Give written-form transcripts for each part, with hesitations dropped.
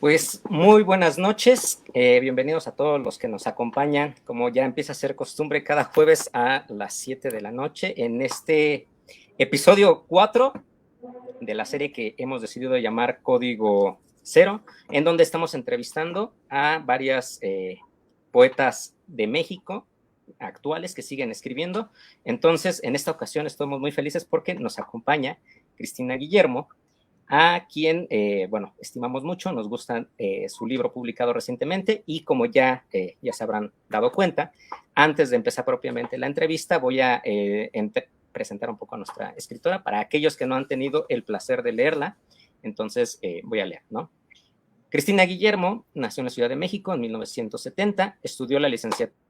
Pues muy buenas noches, bienvenidos a todos los que nos acompañan, como ya empieza a ser costumbre, cada jueves a las 7 de la noche en este episodio 4 de la serie que hemos decidido llamar Código Cero, en donde estamos entrevistando a varias poetas de México actuales que siguen escribiendo. Entonces, en esta ocasión estamos muy felices porque nos acompaña Cristina Guillermo, a quien, estimamos mucho, nos gusta su libro publicado recientemente y como ya se habrán dado cuenta, antes de empezar propiamente la entrevista, voy a presentar un poco a nuestra escritora para aquellos que no han tenido el placer de leerla. Entonces, voy a leer, ¿no? Cristina Guillermo nació en la Ciudad de México en 1970, estudió la licenciatura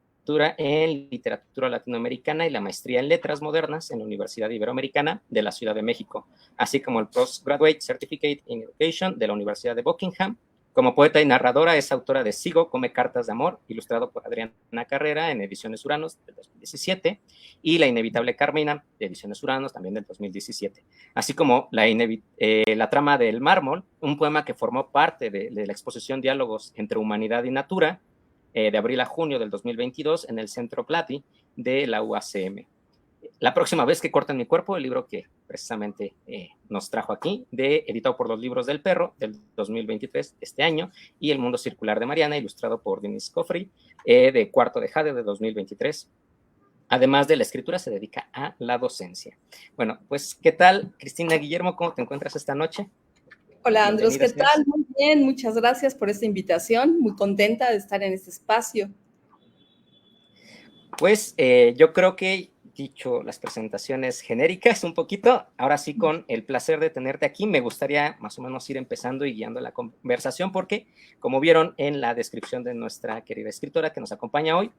en Literatura Latinoamericana y la maestría en Letras Modernas en la Universidad Iberoamericana de la Ciudad de México, así como el Postgraduate Certificate in Education de la Universidad de Buckingham. Como poeta y narradora es autora de Sigo, come cartas de amor, ilustrado por Adriana Carrera en Ediciones Uranos del 2017, y La inevitable Carmina de Ediciones Uranos también del 2017, así como La trama del mármol, un poema que formó parte de la exposición Diálogos entre Humanidad y Natura, de abril a junio del 2022 en el Centro Plati de la UACM. La próxima vez que corten mi cuerpo, el libro que precisamente nos trajo aquí, editado por Los Libros del Perro, del 2023, este año, y El Mundo Circular de Mariana, ilustrado por Denis Coffrey, de Cuarto de Jade, de 2023. Además de la escritura, se dedica a la docencia. Bueno, pues, ¿qué tal, Cristina Guillermo? ¿Cómo te encuentras esta noche? Hola, Andros, ¿qué tal? Muy bien, muchas gracias por esta invitación. Muy contenta de estar en este espacio. Pues yo creo que, dicho las presentaciones genéricas un poquito, ahora sí, con el placer de tenerte aquí, me gustaría más o menos ir empezando y guiando la conversación porque, como vieron en la descripción de nuestra querida escritora que nos acompaña hoy,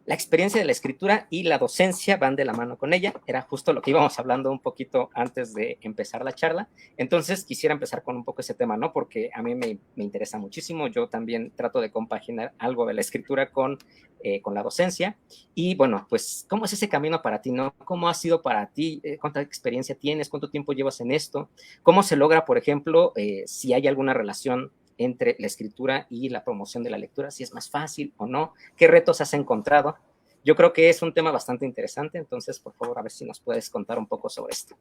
la experiencia de la escritura y la docencia van de la mano con ella. Era justo lo que íbamos hablando un poquito antes de empezar la charla. Entonces quisiera empezar con un poco ese tema, ¿no? Porque a mí me interesa muchísimo. Yo también trato de compaginar algo de la escritura con la docencia. Y bueno, pues, ¿cómo es ese camino para ti, no? ¿Cómo ha sido para ti? ¿Cuánta experiencia tienes? ¿Cuánto tiempo llevas en esto? ¿Cómo se logra, por ejemplo, si hay alguna relación entre la escritura y la promoción de la lectura, si es más fácil o no, qué retos has encontrado? Yo creo que es un tema bastante interesante, entonces, por favor, a ver si nos puedes contar un poco sobre esto.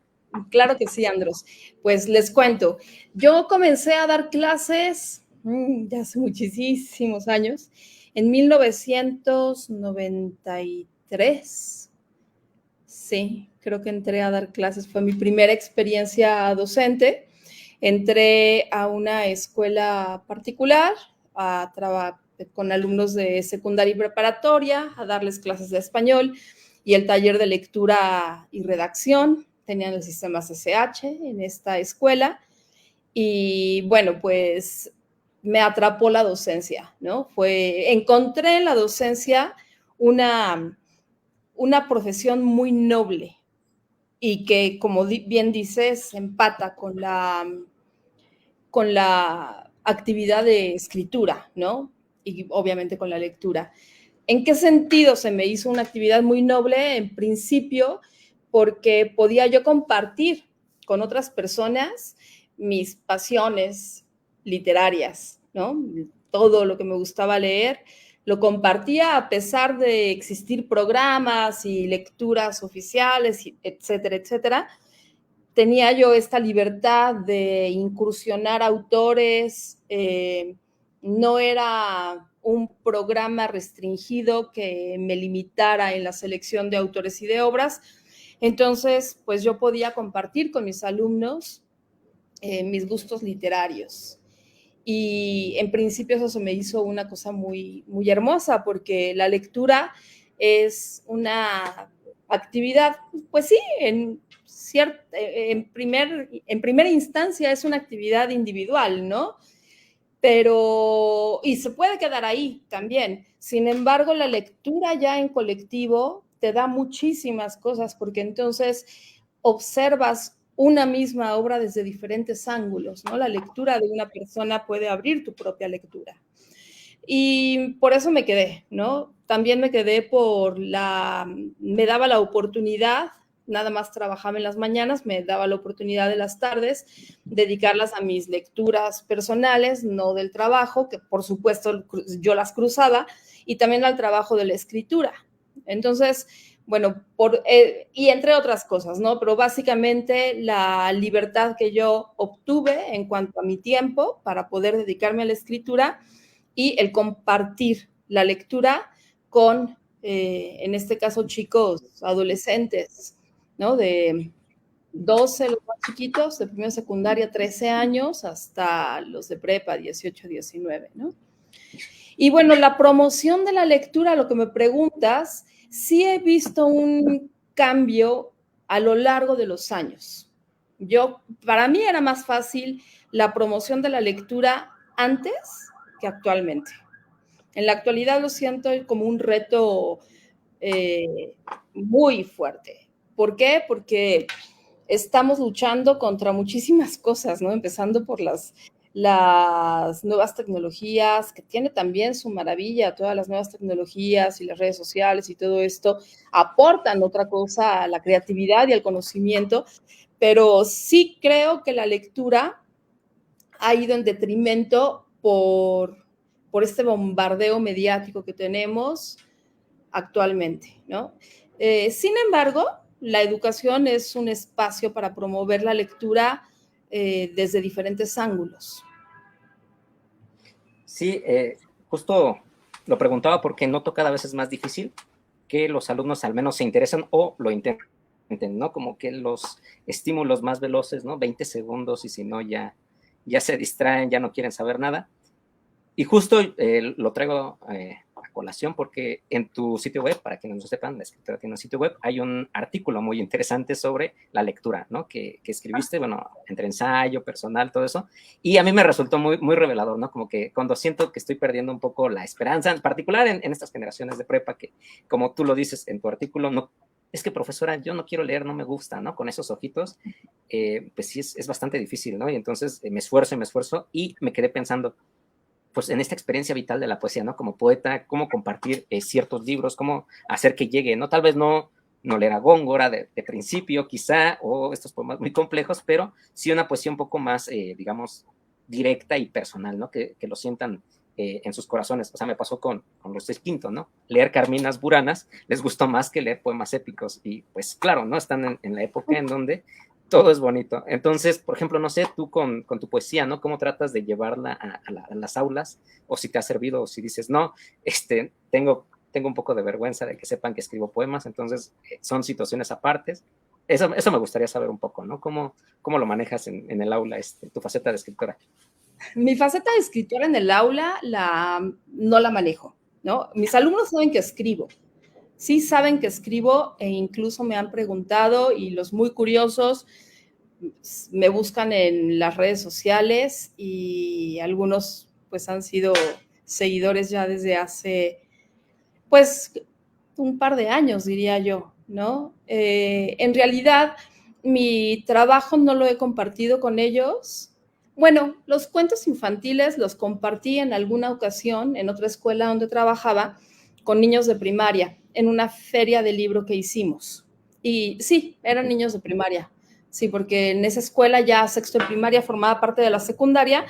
Claro que sí, Andros. Pues les cuento, yo comencé a dar clases ya hace muchísimos años, en 1993. Sí, creo que entré a dar clases, fue mi primera experiencia docente. Entré a una escuela particular a trabajar con alumnos de secundaria y preparatoria, a darles clases de español y el taller de lectura y redacción. Tenían el sistema CCH en esta escuela y bueno, pues me atrapó la docencia, ¿no? Encontré en la docencia una profesión muy noble y que, como bien dices, empata con la actividad de escritura, ¿no? Y obviamente con la lectura. ¿En qué sentido se me hizo una actividad muy noble? En principio, porque podía yo compartir con otras personas mis pasiones literarias, ¿no? Todo lo que me gustaba leer, lo compartía a pesar de existir programas y lecturas oficiales, etcétera, etcétera. Tenía yo esta libertad de incursionar autores, no era un programa restringido que me limitara en la selección de autores y de obras. Entonces, pues yo podía compartir con mis alumnos mis gustos literarios. Y en principio eso se me hizo una cosa muy, muy hermosa, porque la lectura es una actividad, pues sí, en primera instancia es una actividad individual, ¿no? Y se puede quedar ahí también. Sin embargo, la lectura ya en colectivo te da muchísimas cosas, porque entonces observas una misma obra desde diferentes ángulos, ¿no? La lectura de una persona puede abrir tu propia lectura. Y por eso me quedé, ¿no? También me quedé me daba la oportunidad nada más trabajaba en las mañanas, me daba la oportunidad de las tardes dedicarlas a mis lecturas personales, no del trabajo, que por supuesto yo las cruzaba, y también al trabajo de la escritura. Entonces, bueno, y entre otras cosas, ¿no? Pero básicamente la libertad que yo obtuve en cuanto a mi tiempo para poder dedicarme a la escritura y el compartir la lectura con, en este caso, chicos, adolescentes, ¿no? De 12, los más chiquitos, de primera secundaria, 13 años, hasta los de prepa, 18, 19, ¿no? Y bueno, la promoción de la lectura, lo que me preguntas, sí he visto un cambio a lo largo de los años. Para mí era más fácil la promoción de la lectura antes que actualmente. En la actualidad lo siento como un reto muy fuerte. ¿Por qué? Porque estamos luchando contra muchísimas cosas, ¿no? Empezando por las nuevas tecnologías, que tiene también su maravilla, todas las nuevas tecnologías y las redes sociales y todo esto aportan otra cosa a la creatividad y al conocimiento, pero sí creo que la lectura ha ido en detrimento por este bombardeo mediático que tenemos actualmente, ¿no? Sin embargo, la educación es un espacio para promover la lectura desde diferentes ángulos. Sí, justo lo preguntaba porque noto cada vez es más difícil que los alumnos al menos se interesen o lo intenten, ¿no? Como que los estímulos más veloces, ¿no? 20 segundos y si no ya se distraen, ya no quieren saber nada. Y justo lo traigo a colación porque en tu sitio web, para quienes no sepan, la escritora tiene un sitio web, hay un artículo muy interesante sobre la lectura, ¿no? Que escribiste, bueno, entre ensayo, personal, todo eso. Y a mí me resultó muy revelador, ¿no? Como que cuando siento que estoy perdiendo un poco la esperanza, en particular en estas generaciones de prepa, que como tú lo dices en tu artículo, no, es que profesora, yo no quiero leer, no me gusta, ¿no? Con esos ojitos, pues sí, es bastante difícil, ¿no? Y entonces me esfuerzo y me quedé pensando, pues en esta experiencia vital de la poesía, ¿no? Como poeta, cómo compartir ciertos libros, cómo hacer que llegue, ¿no? Tal vez no leer a Góngora de principio, quizá, o estos poemas muy complejos, pero sí una poesía un poco más, digamos, directa y personal, ¿no? Que lo sientan en sus corazones. O sea, me pasó con los Seis Quinto, ¿no? Leer Carminas Buranas les gustó más que leer poemas épicos. Y pues claro, ¿no? Están en la época en donde todo es bonito. Entonces, por ejemplo, no sé, tú con tu poesía, ¿no? ¿Cómo tratas de llevarla a las aulas? O si te ha servido, o si dices, no, tengo un poco de vergüenza de que sepan que escribo poemas, entonces son situaciones apartes. Eso me gustaría saber un poco, ¿no? ¿Cómo lo manejas en el aula, tu faceta de escritora? Mi faceta de escritora en el aula no la manejo, ¿no? Mis alumnos saben que escribo, sí saben que escribo e incluso me han preguntado y los muy curiosos me buscan en las redes sociales y algunos pues han sido seguidores ya desde hace pues un par de años, diría yo, ¿no? En realidad mi trabajo no lo he compartido con ellos. Bueno, los cuentos infantiles los compartí en alguna ocasión en otra escuela donde trabajaba con niños de primaria, en una feria de libro que hicimos. Y sí, eran niños de primaria, sí, porque en esa escuela ya sexto de primaria formaba parte de la secundaria,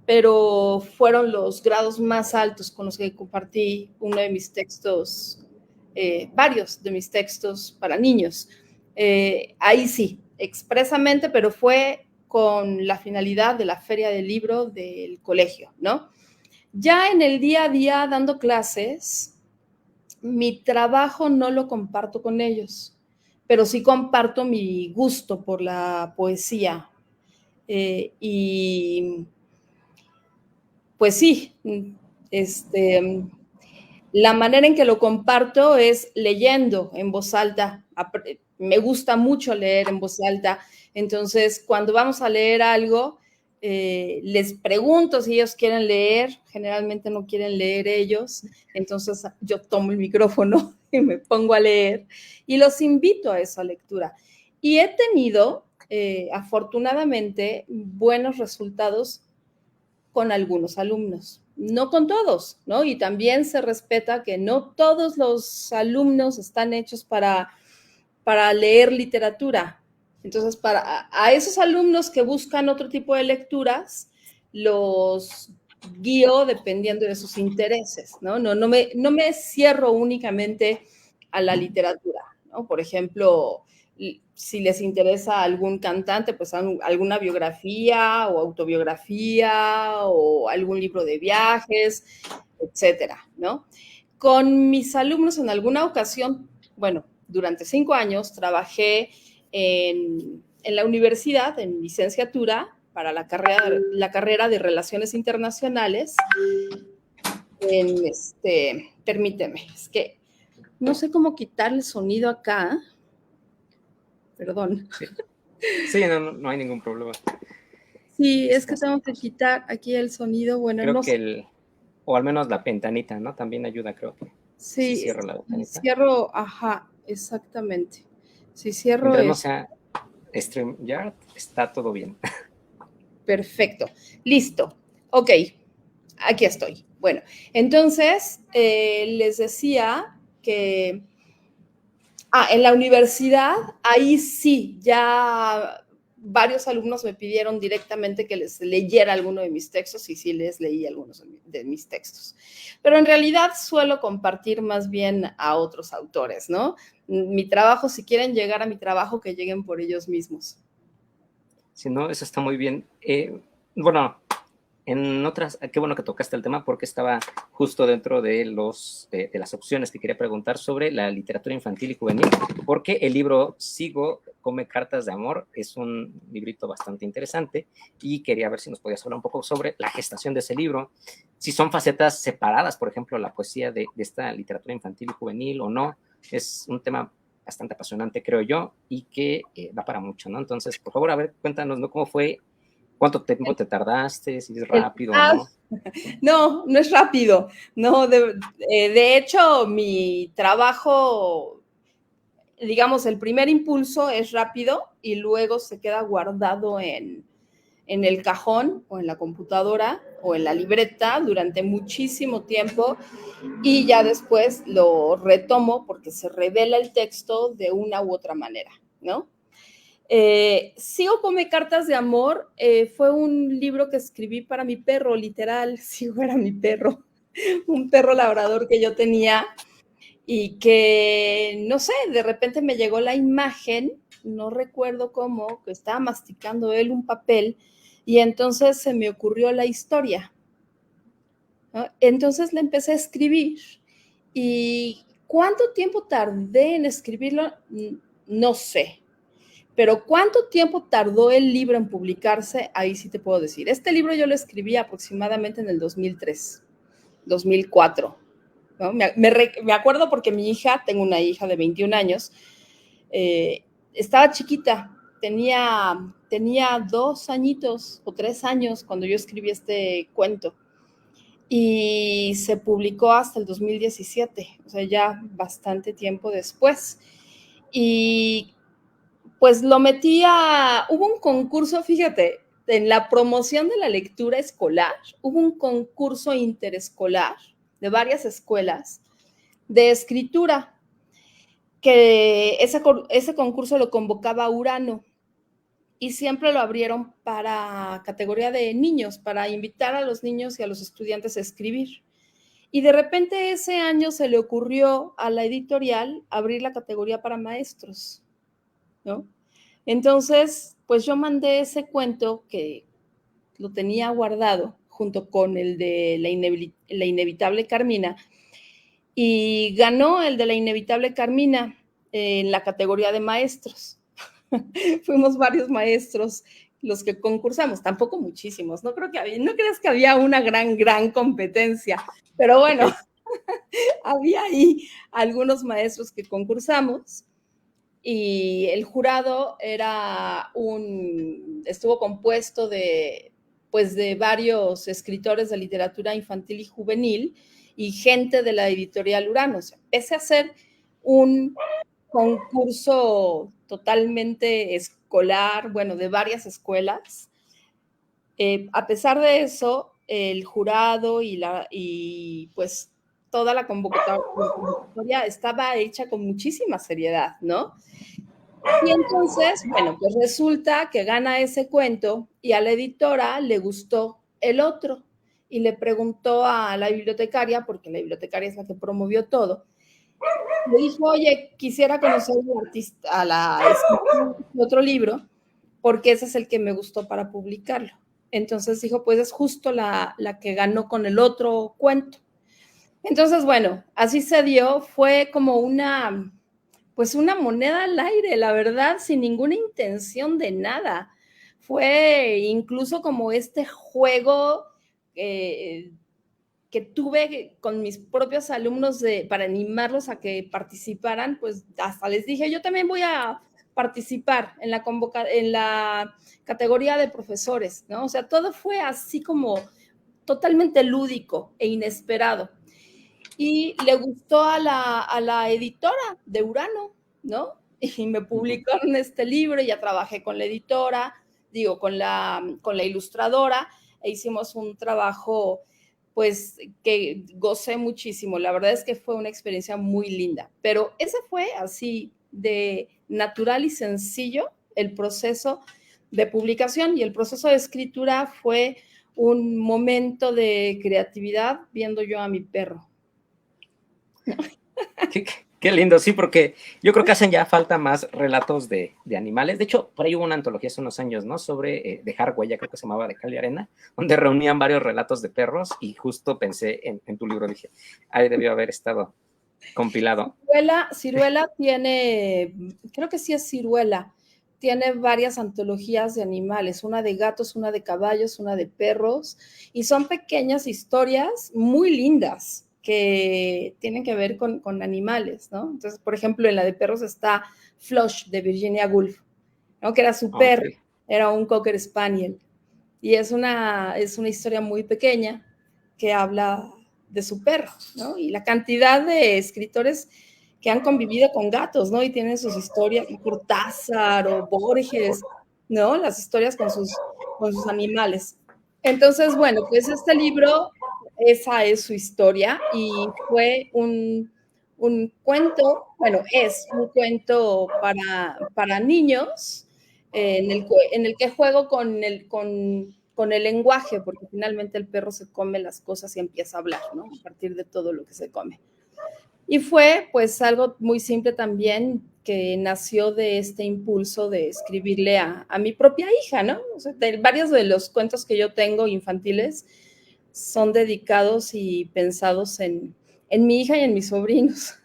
pero fueron los grados más altos con los que compartí uno de mis textos, varios de mis textos para niños. Ahí sí, expresamente, pero fue con la finalidad de la feria del libro del colegio, ¿no? Ya en el día a día dando clases, mi trabajo no lo comparto con ellos, pero sí comparto mi gusto por la poesía. Y pues sí, la manera en que lo comparto es leyendo en voz alta. Me gusta mucho leer en voz alta. Entonces, cuando vamos a leer algo, les pregunto si ellos quieren leer. Generalmente no quieren leer ellos. Entonces, yo tomo el micrófono y me pongo a leer y los invito a esa lectura. Y he tenido, afortunadamente, buenos resultados con algunos alumnos, no con todos, ¿no? Y también se respeta que no todos los alumnos están hechos para para leer literatura. Entonces, a esos alumnos que buscan otro tipo de lecturas, los guío dependiendo de sus intereses, ¿no? No me cierro únicamente a la literatura, ¿no? Por ejemplo, si les interesa algún cantante, pues alguna biografía o autobiografía o algún libro de viajes, etcétera, ¿no? Con mis alumnos en alguna ocasión, bueno, durante 5 años trabajé en la universidad, en licenciatura, para la carrera de Relaciones Internacionales. Permíteme, es que no sé cómo quitar el sonido acá. Perdón. Sí, no hay ningún problema. Sí, es que tengo que quitar aquí el sonido. Bueno, creo no que sé. o al menos la ventanita, ¿no? También ayuda, creo que. Si Sí, cierro la ventanita. cierro, ajá, exactamente. Si cierro Mientras no sea StreamYard, está todo bien. Perfecto, listo. Ok, aquí estoy. Bueno, entonces les decía que en la universidad, ahí sí, ya varios alumnos me pidieron directamente que les leyera alguno de mis textos y sí les leí algunos de mis textos. Pero en realidad suelo compartir más bien a otros autores, ¿no? Mi trabajo, si quieren llegar a mi trabajo, que lleguen por ellos mismos. Si no, eso está muy bien. Bueno, en otras, qué bueno que tocaste el tema porque estaba justo dentro de de las opciones que quería preguntar sobre la literatura infantil y juvenil, porque el libro Sigo, come cartas de amor, es un librito bastante interesante y quería ver si nos podías hablar un poco sobre la gestación de ese libro, si son facetas separadas, por ejemplo, la poesía de esta literatura infantil y juvenil o no. Es un tema bastante apasionante, creo yo, y que da para mucho, ¿no? Entonces, por favor, a ver, cuéntanos, ¿no? ¿Cómo fue? ¿Cuánto tiempo te tardaste? ¿Si es rápido o no? No, no es rápido. No, de hecho, mi trabajo, digamos, el primer impulso es rápido y luego se queda guardado en el cajón o en la computadora o en la libreta durante muchísimo tiempo y ya después lo retomo porque se revela el texto de una u otra manera, ¿no? Sigo come cartas de amor, fue un libro que escribí para mi perro, literal, Sigo era mi perro, un perro labrador que yo tenía y que, no sé, de repente me llegó la imagen, no recuerdo cómo, que estaba masticando él un papel y entonces se me ocurrió la historia, ¿no? Entonces le empecé a escribir y ¿cuánto tiempo tardé en escribirlo? No sé. Pero ¿cuánto tiempo tardó el libro en publicarse? Ahí sí te puedo decir. Este libro yo lo escribí aproximadamente en el 2003, 2004. ¿No? Me acuerdo porque mi hija, tengo una hija de 21 años, estaba chiquita, tenía 2 añitos o 3 años cuando yo escribí este cuento y se publicó hasta el 2017, o sea, ya bastante tiempo después. Y pues lo hubo un concurso, fíjate, en la promoción de la lectura escolar, hubo un concurso interescolar de varias escuelas de escritura, que ese concurso lo convocaba Urano y siempre lo abrieron para categoría de niños, para invitar a los niños y a los estudiantes a escribir. Y de repente ese año se le ocurrió a la editorial abrir la categoría para maestros, ¿no? Entonces, pues yo mandé ese cuento que lo tenía guardado junto con el de la inevitable Carmina y ganó el de la inevitable Carmina en la categoría de maestros. Fuimos varios maestros los que concursamos, tampoco muchísimos, no creas que había una gran competencia, pero bueno, okay. Había ahí algunos maestros que concursamos y el jurado estuvo compuesto de varios escritores de literatura infantil y juvenil y gente de la editorial Urano. O sea, pese a ser un concurso totalmente escolar, bueno, de varias escuelas, a pesar de eso, el jurado y pues toda la convocatoria estaba hecha con muchísima seriedad, ¿no? Y entonces, bueno, pues resulta que gana ese cuento y a la editora le gustó el otro y le preguntó a la bibliotecaria, porque la bibliotecaria es la que promovió todo, le dijo, oye, quisiera conocer al artista, a la escritora de otro libro, porque ese es el que me gustó para publicarlo. Entonces dijo, pues es justo la que ganó con el otro cuento. Entonces, bueno, así se dio, fue como pues una moneda al aire, la verdad, sin ninguna intención de nada. Fue incluso como este juego que tuve con mis propios alumnos para animarlos a que participaran, pues hasta les dije, yo también voy a participar en la categoría de profesores, ¿no? O sea, todo fue así como totalmente lúdico e inesperado. Y le gustó a la editora de Urano, ¿no? Y me publicaron este libro, ya trabajé con la editora, digo, con la ilustradora, e hicimos un trabajo, pues, que gocé muchísimo. La verdad es que fue una experiencia muy linda, pero ese fue así de natural y sencillo el proceso de publicación, y el proceso de escritura fue un momento de creatividad viendo yo a mi perro. Qué lindo, sí, porque yo creo que hacen ya falta más relatos de animales. De hecho, por ahí hubo una antología hace unos años, ¿no? Sobre Dejar Huella, creo que se llamaba De Cal y Arena, donde reunían varios relatos de perros y justo pensé en tu libro, dije, ahí debió haber estado compilado. Ciruela tiene, creo que sí es Ciruela, tiene varias antologías de animales, una de gatos, una de caballos, una de perros, y son pequeñas historias muy lindas que tienen que ver con animales, ¿no? Entonces, por ejemplo, en la de perros está Flush, de Virginia Woolf, ¿no? Que era su perro, Okay. era un Cocker Spaniel, y es una historia muy pequeña que habla de su perro, ¿no? Y la cantidad de escritores que han convivido con gatos, ¿no? Y tienen sus historias, Cortázar o Borges, ¿no? Las historias con sus animales. Entonces, bueno, pues este libro, esa es su historia y fue un cuento, bueno, es un cuento para niños en el que juego con el lenguaje, porque finalmente el perro se come las cosas y empieza a hablar, ¿no? A partir de todo lo que se come. Y fue pues algo muy simple también que nació de este impulso de escribirle a mi propia hija, ¿no? O sea, varios de los cuentos que yo tengo infantiles son dedicados y pensados en mi hija y en mis sobrinos.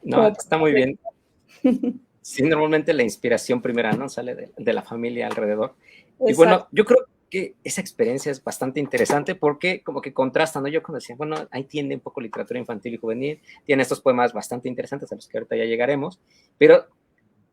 No, Como está muy bien. Sí, normalmente la inspiración primera, ¿no? Sale de la familia alrededor. Y Exacto. bueno, yo creo que esa experiencia es bastante interesante porque como que contrasta, ¿no? Yo cuando decía, bueno, ahí tiene un poco literatura infantil y juvenil, tiene estos poemas bastante interesantes a los que ahorita ya llegaremos, pero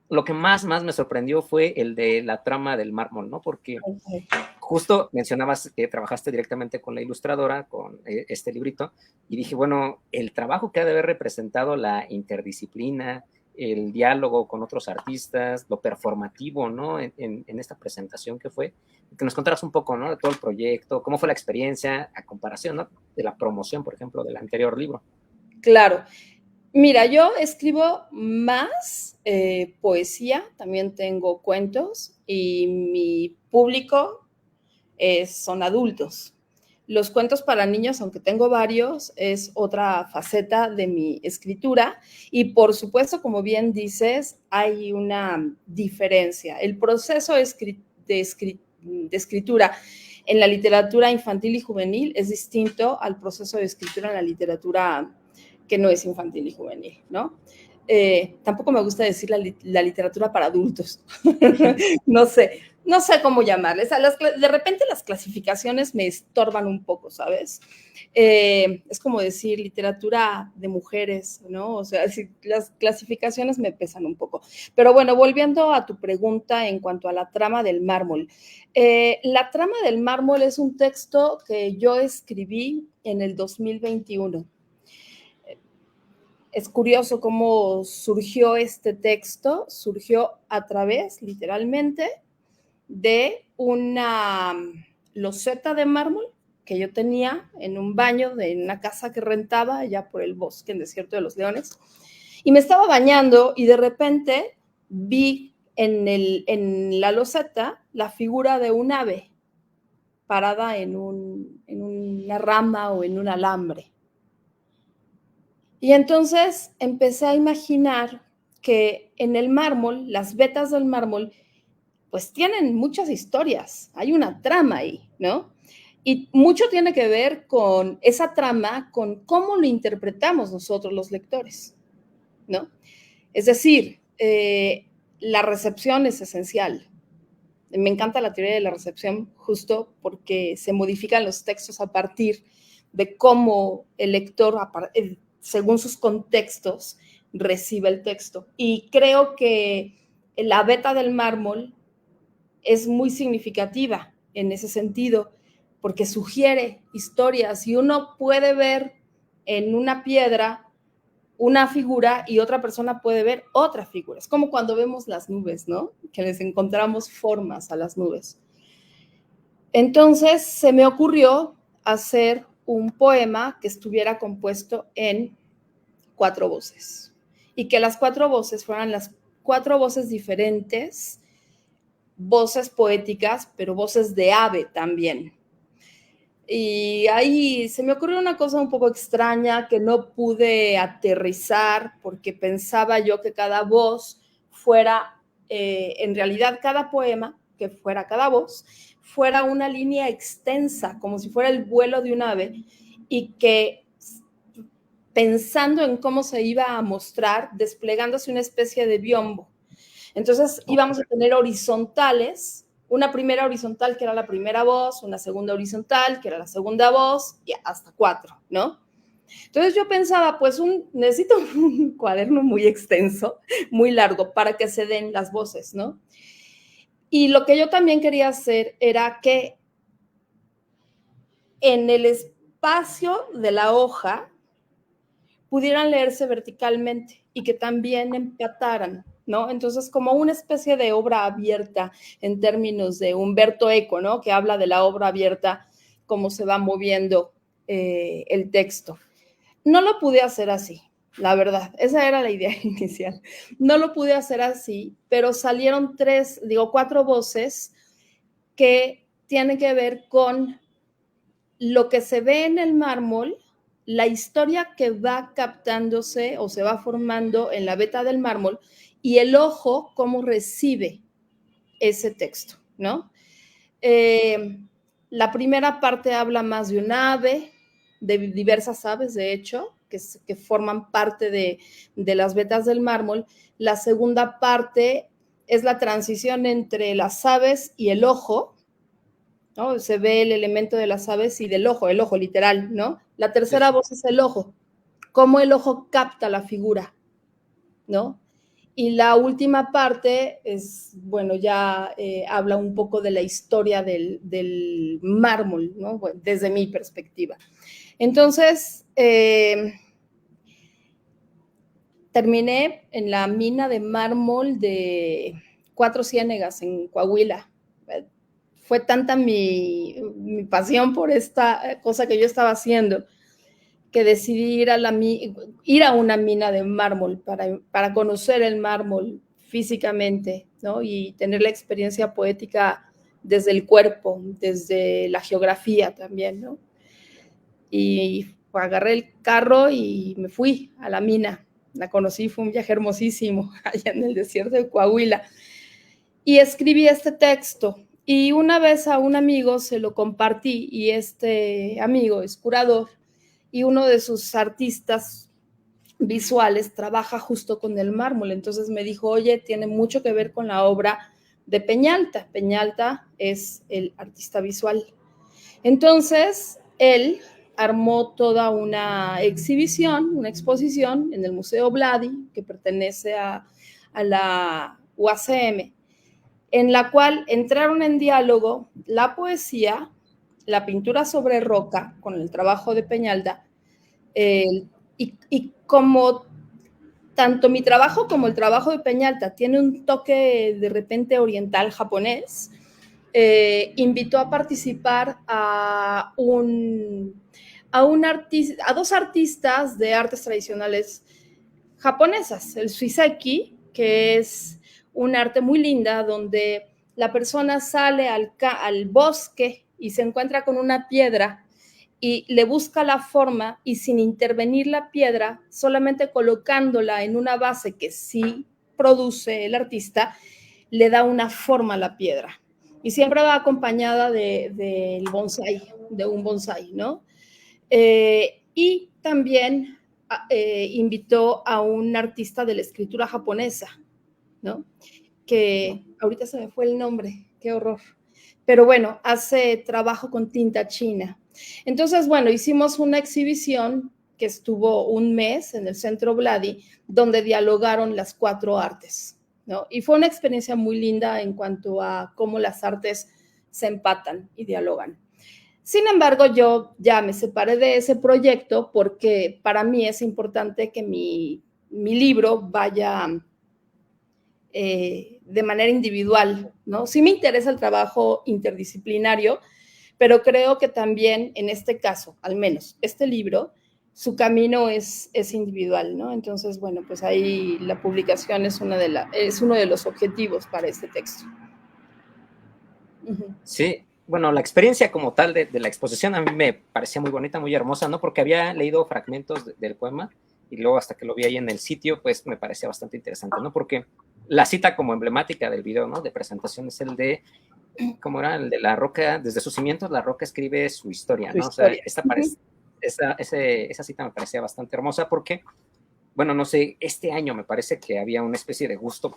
lo que más me sorprendió fue el de la trama del mármol, ¿no? Porque Okay. justo mencionabas que trabajaste directamente con la ilustradora, con este librito, y dije, bueno, el trabajo que ha de haber representado la interdisciplina, el diálogo con otros artistas, lo performativo, ¿no? En esta presentación que fue, que nos contaras un poco, ¿no? De todo el proyecto, cómo fue la experiencia a comparación, ¿no? De la promoción, por ejemplo, del anterior libro. Claro. Mira, yo escribo más poesía, también tengo cuentos y mi público son adultos. Los cuentos para niños, aunque tengo varios, es otra faceta de mi escritura y por supuesto, como bien dices, hay una diferencia. El proceso de escritura en la literatura infantil y juvenil es distinto al proceso de escritura en la literatura que no es infantil y juvenil, ¿no? Tampoco me gusta decir la literatura para adultos. No sé cómo llamarles. De repente las clasificaciones me estorban un poco, ¿sabes? Es como decir literatura de mujeres, ¿no? O sea, las clasificaciones me pesan un poco. Pero bueno, volviendo a tu pregunta en cuanto a la trama del mármol. La trama del mármol es un texto que yo escribí en el 2021. Es curioso cómo surgió este texto, surgió a través, literalmente, de una loseta de mármol que yo tenía en un baño de una casa que rentaba allá por el bosque, en Desierto de los Leones, y me estaba bañando y de repente vi en la loseta la figura de un ave parada en una rama o en un alambre. Y entonces empecé a imaginar que en el mármol, las vetas del mármol, pues tienen muchas historias, hay una trama ahí, ¿no? Y mucho tiene que ver con esa trama, con cómo lo interpretamos nosotros los lectores, ¿no? Es decir, la recepción es esencial. Me encanta la teoría de la recepción justo porque se modifican los textos a partir de cómo el lector, según sus contextos, recibe el texto. Y creo que la veta del mármol es muy significativa en ese sentido, porque sugiere historias y uno puede ver en una piedra una figura y otra persona puede ver otra figura. Es como cuando vemos las nubes, ¿no? Que les encontramos formas a las nubes. Entonces se me ocurrió hacer un poema que estuviera compuesto en 4 voces y que las 4 voces fueran las 4 voces diferentes, voces poéticas, pero voces de ave también. Y ahí se me ocurrió una cosa un poco extraña que no pude aterrizar porque pensaba yo que cada voz fuera, en realidad cada poema, que fuera cada voz, fuera una línea extensa, como si fuera el vuelo de un ave, y que pensando en cómo se iba a mostrar, desplegándose una especie de biombo. Entonces íbamos a tener horizontales, una primera horizontal que era la primera voz, una segunda horizontal que era la segunda voz y hasta 4, ¿no? Entonces yo pensaba, pues necesito un cuaderno muy extenso, muy largo para que se den las voces, ¿no? Y lo que yo también quería hacer era que en el espacio de la hoja pudieran leerse verticalmente y que también empataran, ¿no? Entonces, como una especie de obra abierta en términos de Humberto Eco, ¿no? Que habla de la obra abierta, cómo se va moviendo el texto. No lo pude hacer así, la verdad. Esa era la idea inicial. No lo pude hacer así, pero salieron 4 voces que tienen que ver con lo que se ve en el mármol, la historia que va captándose o se va formando en la veta del mármol y el ojo cómo recibe ese texto, ¿no? La primera parte habla más de un ave, de diversas aves, de hecho, que forman parte de las vetas del mármol. La segunda parte es la transición entre las aves y el ojo, ¿no? Se ve el elemento de las aves y del ojo, el ojo literal, ¿no? La tercera voz es el ojo, cómo el ojo capta la figura, ¿no? Y la última parte es, bueno, ya habla un poco de la historia del mármol, ¿no? Bueno, desde mi perspectiva. Entonces, terminé en la mina de mármol de Cuatro Ciénegas, en Coahuila. Fue tanta mi pasión por esta cosa que yo estaba haciendo que decidí ir a una mina de mármol para conocer el mármol físicamente, ¿no? Y tener la experiencia poética desde el cuerpo, desde la geografía también, ¿no? Y agarré el carro y me fui a la mina. La conocí, fue un viaje hermosísimo allá en el desierto de Coahuila. Y escribí este texto. Y una vez a un amigo se lo compartí y este amigo es curador y uno de sus artistas visuales trabaja justo con el mármol. Entonces me dijo, oye, tiene mucho que ver con la obra de Peñalta. Peñalta es el artista visual. Entonces, él armó toda una exhibición, una exposición en el Museo Blady, que pertenece a la UACM, en la cual entraron en diálogo la poesía, la pintura sobre roca, con el trabajo de Peñalta, y como tanto mi trabajo como el trabajo de Peñalta tiene un toque de repente oriental japonés, invitó a participar a dos artistas de artes tradicionales japonesas, el suiseki, que es un arte muy linda donde la persona sale al bosque y se encuentra con una piedra y le busca la forma y sin intervenir la piedra, solamente colocándola en una base que sí produce el artista, le da una forma a la piedra. Y siempre va acompañada del bonsai, de un bonsai, ¿no? Y también invitó a un artista de la escritura japonesa, ¿no? Que ahorita se me fue el nombre, qué horror. Pero bueno, hace trabajo con tinta china. Entonces, bueno, hicimos una exhibición que estuvo un mes en el Centro Vladi, donde dialogaron las 4 artes, ¿no? Y fue una experiencia muy linda en cuanto a cómo las artes se empatan y dialogan. Sin embargo, yo ya me separé de ese proyecto porque para mí es importante que mi libro vaya de manera individual, ¿no? Sí me interesa el trabajo interdisciplinario, pero creo que también en este caso, al menos este libro, su camino es individual, ¿no? Entonces, bueno, pues ahí la publicación es uno de los objetivos para este texto. Sí, bueno, la experiencia como tal de la exposición a mí me parecía muy bonita, muy hermosa, ¿no? Porque había leído fragmentos del poema y luego hasta que lo vi ahí en el sitio, pues me parecía bastante interesante, ¿no? Porque la cita como emblemática del video, ¿no? De presentación es el de, ¿cómo era? El de la roca, desde sus cimientos la roca escribe su historia, ¿no? O sea, esa cita me parecía bastante hermosa porque, bueno, no sé, este año me parece que había una especie de gusto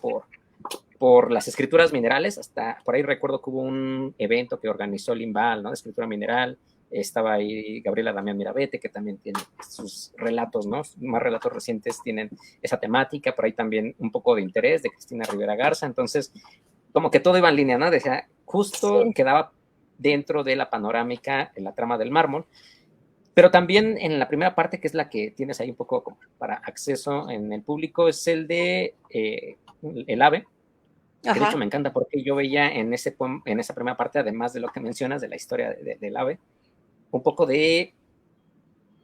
por las escrituras minerales, hasta por ahí recuerdo que hubo un evento que organizó Limbal, ¿no? De escritura mineral, estaba ahí Gabriela Damián Mirabete, que también tiene sus relatos, ¿no? Más relatos recientes tienen esa temática, por ahí también un poco de interés de Cristina Rivera Garza, entonces como que todo iba en línea, ¿no? Decía, justo sí, quedaba dentro de la panorámica en la trama del mármol, pero también en la primera parte, que es la que tienes ahí un poco como para acceso en el público, es el de el ave, que de hecho me encanta porque yo veía en esa primera parte, además de lo que mencionas de la historia del ave, un poco de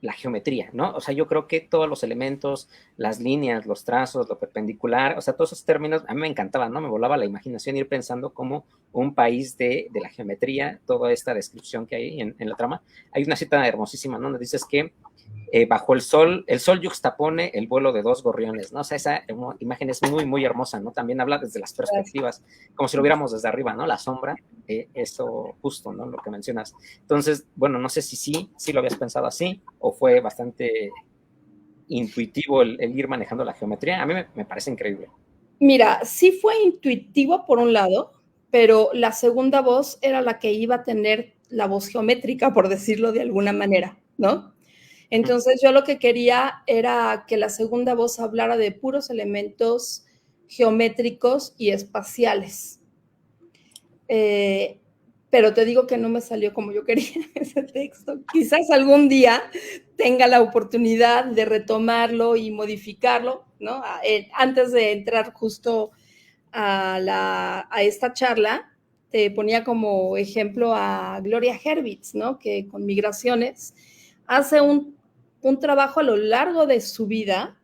la geometría, ¿no? O sea, yo creo que todos los elementos, las líneas, los trazos, lo perpendicular, o sea, todos esos términos a mí me encantaban, ¿no? Me volaba la imaginación ir pensando como un país de la geometría, toda esta descripción que hay en la trama. Hay una cita hermosísima, ¿no? Donde dices que bajo el sol yuxtapone el vuelo de 2 gorriones, ¿no? O sea, esa imagen es muy, muy hermosa, ¿no? También habla desde las perspectivas, como si lo viéramos desde arriba, ¿no? La sombra, eso justo, ¿no? Lo que mencionas. Entonces, bueno, no sé si sí lo habías pensado así, o fue bastante intuitivo el ir manejando la geometría. A mí me parece increíble. Mira, sí fue intuitivo por un lado, pero la segunda voz era la que iba a tener la voz geométrica, por decirlo de alguna manera, ¿no? Entonces yo lo que quería era que la segunda voz hablara de puros elementos geométricos y espaciales. Pero te digo que no me salió como yo quería ese texto. Quizás algún día tenga la oportunidad de retomarlo y modificarlo, ¿no? Antes de entrar justo a esta charla, te ponía como ejemplo a Gloria Hervitz, ¿no? Que con Migraciones hace un trabajo a lo largo de su vida,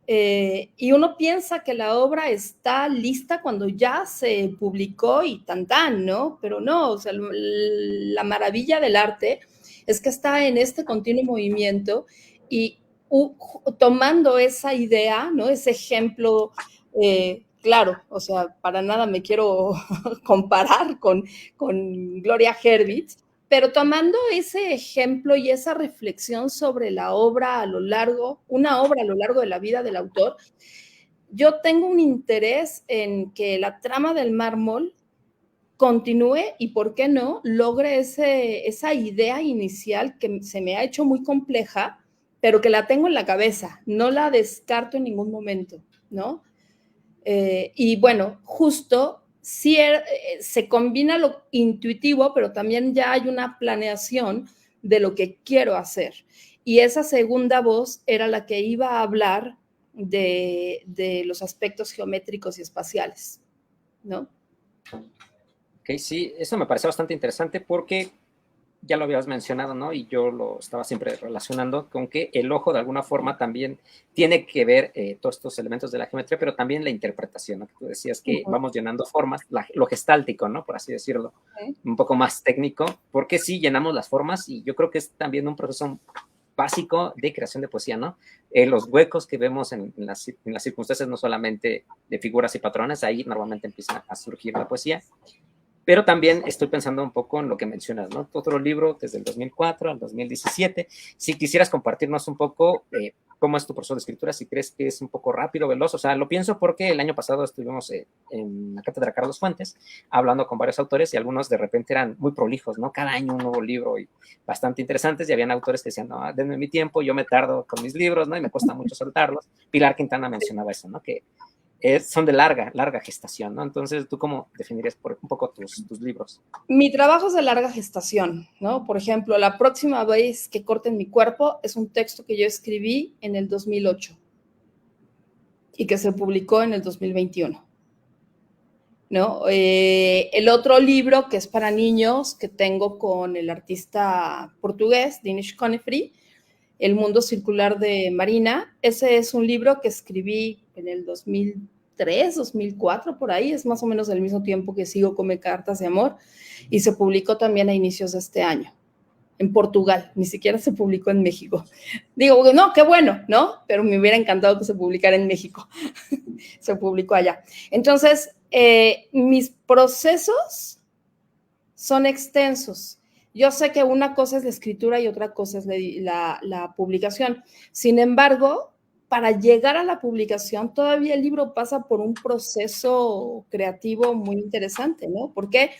y uno piensa que la obra está lista cuando ya se publicó y tan, ¿no? Pero no, o sea, la maravilla del arte es que está en este continuo movimiento y tomando esa idea, ¿no? Ese ejemplo, claro, o sea, para nada me quiero comparar con Gloria Hervitz, pero tomando ese ejemplo y esa reflexión sobre la obra una obra a lo largo de la vida del autor, yo tengo un interés en que la trama del mármol continúe y, ¿por qué no?, logre esa idea inicial que se me ha hecho muy compleja, pero que la tengo en la cabeza, no la descarto en ningún momento, ¿no? Y bueno, justo sí se combina lo intuitivo, pero también ya hay una planeación de lo que quiero hacer. Y esa segunda voz era la que iba a hablar de los aspectos geométricos y espaciales, ¿no? Ok, sí, eso me parece bastante interesante porque ya lo habías mencionado, ¿no? Y yo lo estaba siempre relacionando con que el ojo de alguna forma también tiene que ver todos estos elementos de la geometría, pero también la interpretación, ¿no? Que tú decías que vamos llenando formas, lo gestáltico, ¿no? Por así decirlo, un poco más técnico, porque sí llenamos las formas y yo creo que es también un proceso básico de creación de poesía, ¿no? Los huecos que vemos en las circunstancias, no solamente de figuras y patrones, ahí normalmente empieza a surgir la poesía. Pero también estoy pensando un poco en lo que mencionas, ¿no? Otro libro desde el 2004 al 2017. Si quisieras compartirnos un poco cómo es tu proceso de escritura, si crees que es un poco rápido, veloz. O sea, lo pienso porque el año pasado estuvimos en la cátedra Carlos Fuentes hablando con varios autores y algunos de repente eran muy prolijos, ¿no? Cada año un nuevo libro y bastante interesantes. Y habían autores que decían, no, denme mi tiempo, yo me tardo con mis libros, ¿no? Y me cuesta mucho soltarlos. Pilar Quintana mencionaba eso, ¿no? Que son de larga gestación, ¿no? Entonces, ¿tú cómo definirías un poco tus libros? Mi trabajo es de larga gestación, ¿no? Por ejemplo, La próxima vez que corten mi cuerpo es un texto que yo escribí en el 2008 y que se publicó en el 2021, ¿no? El otro libro que es para niños que tengo con el artista portugués, Dinis Conefri, El mundo circular de Marina, ese es un libro que escribí en el 2003, 2004, por ahí, es más o menos el mismo tiempo que sigo Come Cartas de Amor, y se publicó también a inicios de este año, en Portugal, ni siquiera se publicó en México. Digo, no, qué bueno, ¿no? Pero me hubiera encantado que se publicara en México. Se publicó allá. Entonces, mis procesos son extensos. Yo sé que una cosa es la escritura y otra cosa es la publicación. Sin embargo, para llegar a la publicación, todavía el libro pasa por un proceso creativo muy interesante, ¿no? ¿Por qué?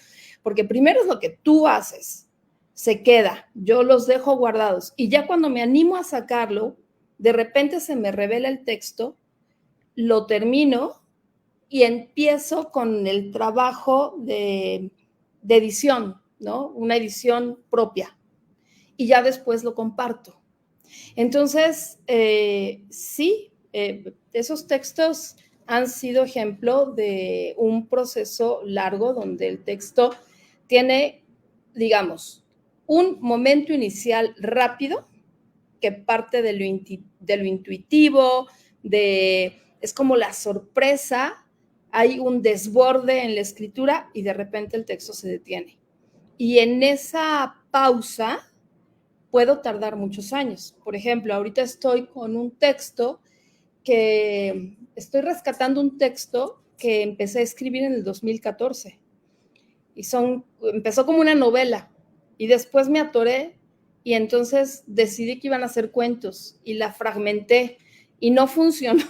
Porque primero es lo que tú haces, se queda, yo los dejo guardados y ya cuando me animo a sacarlo, de repente se me revela el texto, lo termino y empiezo con el trabajo de edición, ¿no? Una edición propia. Y ya después lo comparto. Entonces, sí, esos textos han sido ejemplo de un proceso largo donde el texto tiene, digamos, un momento inicial rápido que parte de lo intuitivo, es como la sorpresa, hay un desborde en la escritura y de repente el texto se detiene. Y en esa pausa puedo tardar muchos años. Por ejemplo, ahorita estoy con un texto estoy rescatando un texto que empecé a escribir en el 2014 y empezó como una novela y después me atoré y entonces decidí que iban a ser cuentos y la fragmenté y no funcionó.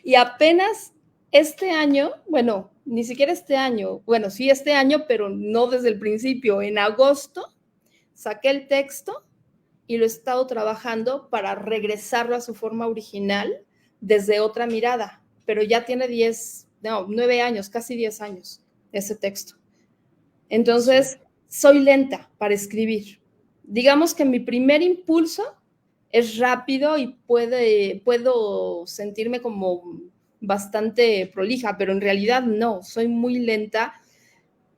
Y apenas este año, bueno, ni siquiera este año, bueno, sí este año, pero no desde el principio, en agosto saqué el texto y lo he estado trabajando para regresarlo a su forma original desde otra mirada, pero ya tiene 9 años, casi 10 años ese texto. Entonces, soy lenta para escribir. Digamos que mi primer impulso es rápido y puedo sentirme como bastante prolija, pero en realidad no, soy muy lenta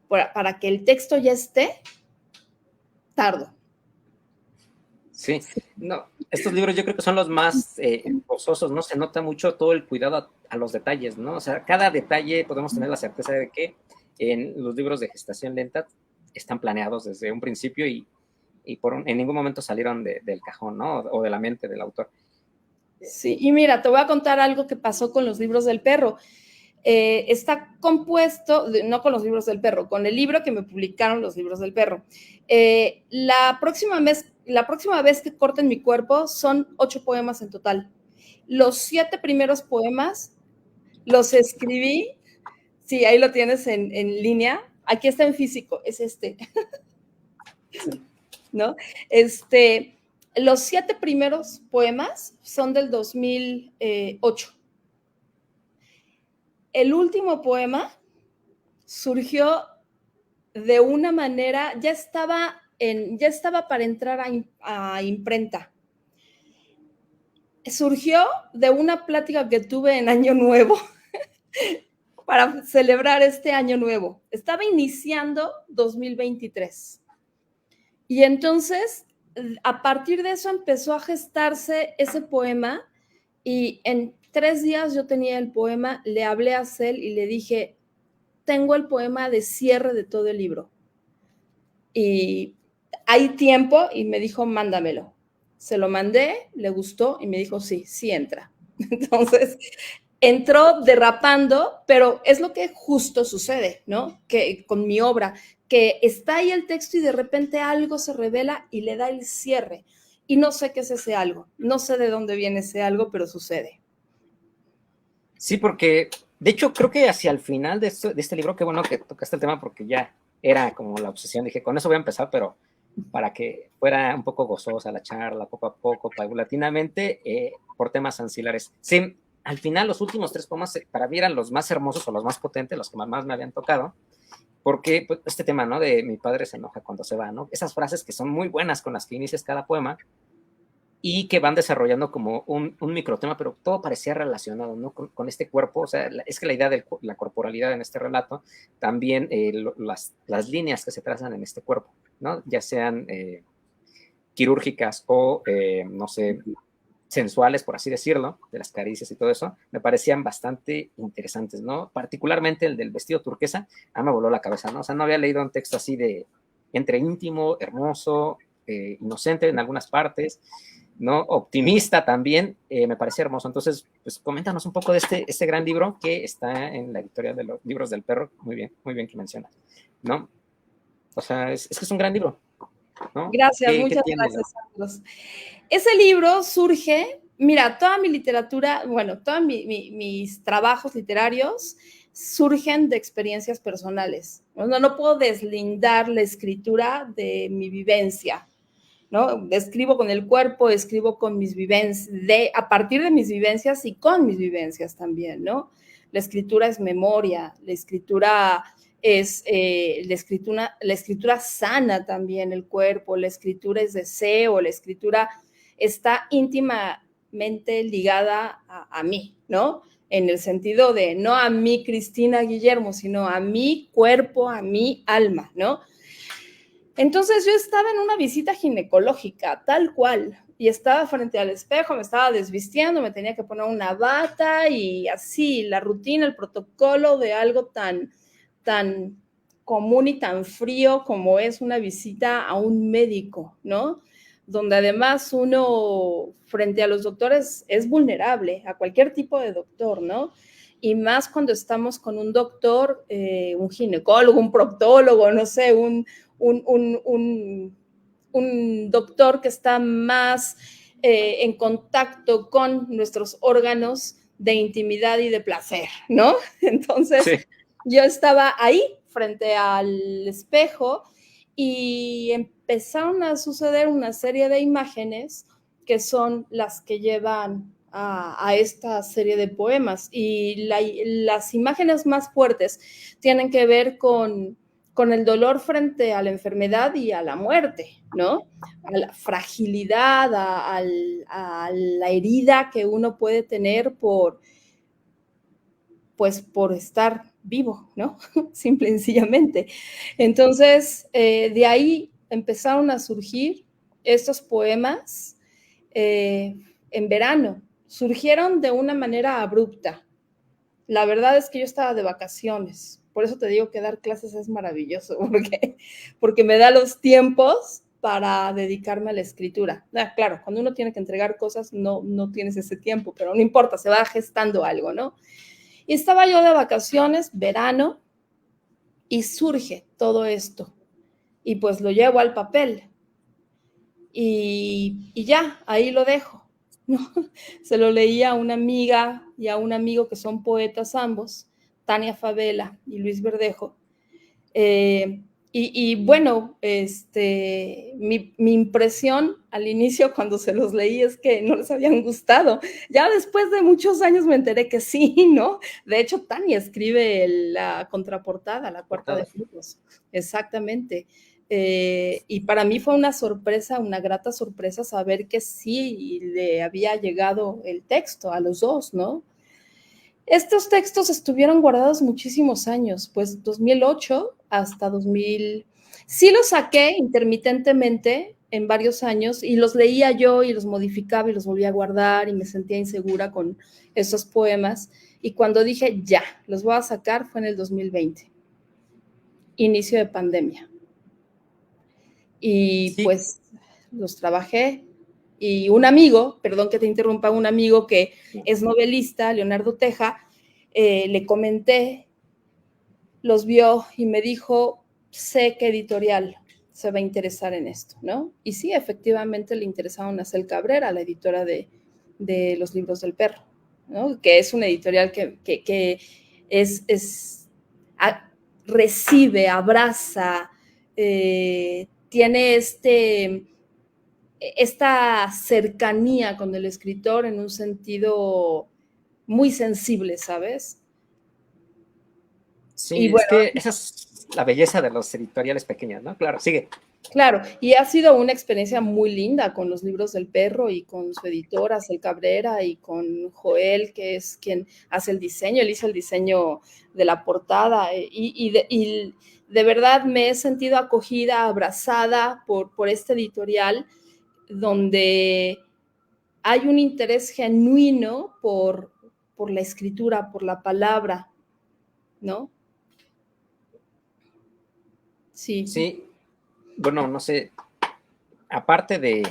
para que el texto ya esté, tardo. Sí, no, estos libros yo creo que son los más gozosos, ¿no? Se nota mucho todo el cuidado a los detalles, ¿no? O sea, cada detalle podemos tener la certeza de que en los libros de gestación lenta están planeados desde un principio y en ningún momento salieron del cajón, ¿no? O de la mente del autor. Sí, y mira, te voy a contar algo que pasó con los libros del perro. Está compuesto, no con los libros del perro, con el libro que me publicaron los libros del perro. La próxima vez que corten mi cuerpo son 8 poemas en total. Los 7 primeros poemas los escribí, sí, ahí lo tienes en línea, aquí está en físico, es este, ¿no? Los 7 primeros poemas son del 2008. El último poema surgió de una manera, ya estaba para entrar a imprenta. Surgió de una plática que tuve en Año Nuevo para celebrar este año nuevo. Estaba iniciando 2023. Y entonces, a partir de eso empezó a gestarse ese poema y en 3 días yo tenía el poema, le hablé a Cel y le dije, tengo el poema de cierre de todo el libro. Y hay tiempo y me dijo, mándamelo. Se lo mandé, le gustó y me dijo, sí, sí entra. Entonces, entró derrapando, pero es lo que justo sucede, ¿no? Que con mi obra, que está ahí el texto y de repente algo se revela y le da el cierre. Y no sé qué es ese algo, no sé de dónde viene ese algo, pero sucede. Sí, porque de hecho creo que hacia el final de este libro, qué bueno que tocaste el tema porque ya era como la obsesión, dije, con eso voy a empezar, pero para que fuera un poco gozosa la charla, poco a poco, paulatinamente, por temas ancilares. Sí, al final los últimos 3 poemas para mí eran los más hermosos o los más potentes, los que más me habían tocado, porque pues, este tema, ¿no? De mi padre se enoja cuando se va, ¿no? Esas frases que son muy buenas con las que inicias cada poema, y que van desarrollando como un microtema, pero todo parecía relacionado, ¿no? Con este cuerpo, o sea, es que la idea de la corporalidad en este relato, también las líneas que se trazan en este cuerpo, ¿no? Ya sean quirúrgicas o, no sé, sensuales, por así decirlo, de las caricias y todo eso, me parecían bastante interesantes, ¿no? Particularmente el del vestido turquesa, me voló la cabeza, ¿no? O sea, no había leído un texto así de entre íntimo, hermoso, inocente en algunas partes, ¿no? Optimista también, me parece hermoso. Entonces, pues coméntanos un poco de este gran libro que está en la editorial de los libros del perro, muy bien que mencionas, ¿no? O sea, es que es un gran libro, ¿no? Gracias, ¿Qué muchas tiene? gracias, Carlos. Ese libro surge, mira, toda mi literatura, bueno, todos mis trabajos literarios surgen de experiencias personales. No puedo deslindar la escritura de mi vivencia, ¿no? Escribo con el cuerpo, escribo con mis vivencias, a partir de mis vivencias y con mis vivencias también, ¿no? La escritura es memoria, la escritura es la escritura sana también el cuerpo, la escritura es deseo, la escritura está íntimamente ligada a mí, ¿no? En el sentido de no a mí, Cristina Guillermo, sino a mi cuerpo, a mi alma, ¿no? Entonces yo estaba en una visita ginecológica, tal cual, y estaba frente al espejo, me estaba desvistiendo, me tenía que poner una bata y así, la rutina, el protocolo de algo tan común y tan frío como es una visita a un médico, ¿no? Donde además uno frente a los doctores es vulnerable, a cualquier tipo de doctor, ¿no? Y más cuando estamos con un doctor, un ginecólogo, un proctólogo, no sé, un doctor que está más en contacto con nuestros órganos de intimidad y de placer, ¿no? Entonces, Sí. yo estaba ahí frente al espejo y empezaron a suceder una serie de imágenes que son las que llevan a esta serie de poemas. Y las imágenes más fuertes tienen que ver con el dolor frente a la enfermedad y a la muerte, ¿no? A la fragilidad, a la herida que uno puede tener pues por estar vivo, ¿no? Simple y sencillamente. Entonces, de ahí empezaron a surgir estos poemas en verano. Surgieron de una manera abrupta. La verdad es que yo estaba de vacaciones. Por eso te digo que dar clases es maravilloso, porque me da los tiempos para dedicarme a la escritura. Claro, cuando uno tiene que entregar cosas, no tienes ese tiempo, pero no importa, se va gestando algo, ¿no? Y estaba yo de vacaciones, verano, y surge todo esto. Y pues lo llevo al papel. Y ya, ahí lo dejo, ¿no? Se lo leí a una amiga y a un amigo que son poetas ambos, Tania Favela y Luis Verdejo. Bueno, mi impresión al inicio cuando se los leí es que no les habían gustado. Ya después de muchos años me enteré que sí, ¿no? De hecho, Tania escribe la contraportada, la cuarta de libros. Exactamente. Y para mí fue una sorpresa, una grata sorpresa saber que sí le había llegado el texto a los dos, ¿no? Estos textos estuvieron guardados muchísimos años, pues 2008 hasta 2000. Sí los saqué intermitentemente en varios años y los leía yo y los modificaba y los volvía a guardar y me sentía insegura con esos poemas. Y cuando dije, ya, los voy a sacar, fue en el 2020, inicio de pandemia. Y Sí, pues los trabajé. Y un amigo, perdón que te interrumpa, un amigo que es novelista, Leonardo Teja, le comenté, los vio y me dijo, sé qué editorial se va a interesar en esto, ¿no? Y sí, efectivamente le interesaron a Cel Cabrera, la editora de Los Libros del Perro, ¿no? Que es una editorial que recibe, abraza, tiene esta cercanía con el escritor en un sentido muy sensible, ¿sabes? Y sí, es bueno, que esa es la belleza de los editoriales pequeños, ¿no? Claro, sigue. claro, y ha sido una experiencia muy linda con los libros del perro y con su editora, Cel Cabrera, y con Joel, que es quien hace el diseño. Él hizo el diseño de la portada y de verdad me he sentido acogida, abrazada por este editorial, donde hay un interés genuino por la escritura, por la palabra, ¿no? Sí, Sí, bueno, no sé, aparte de,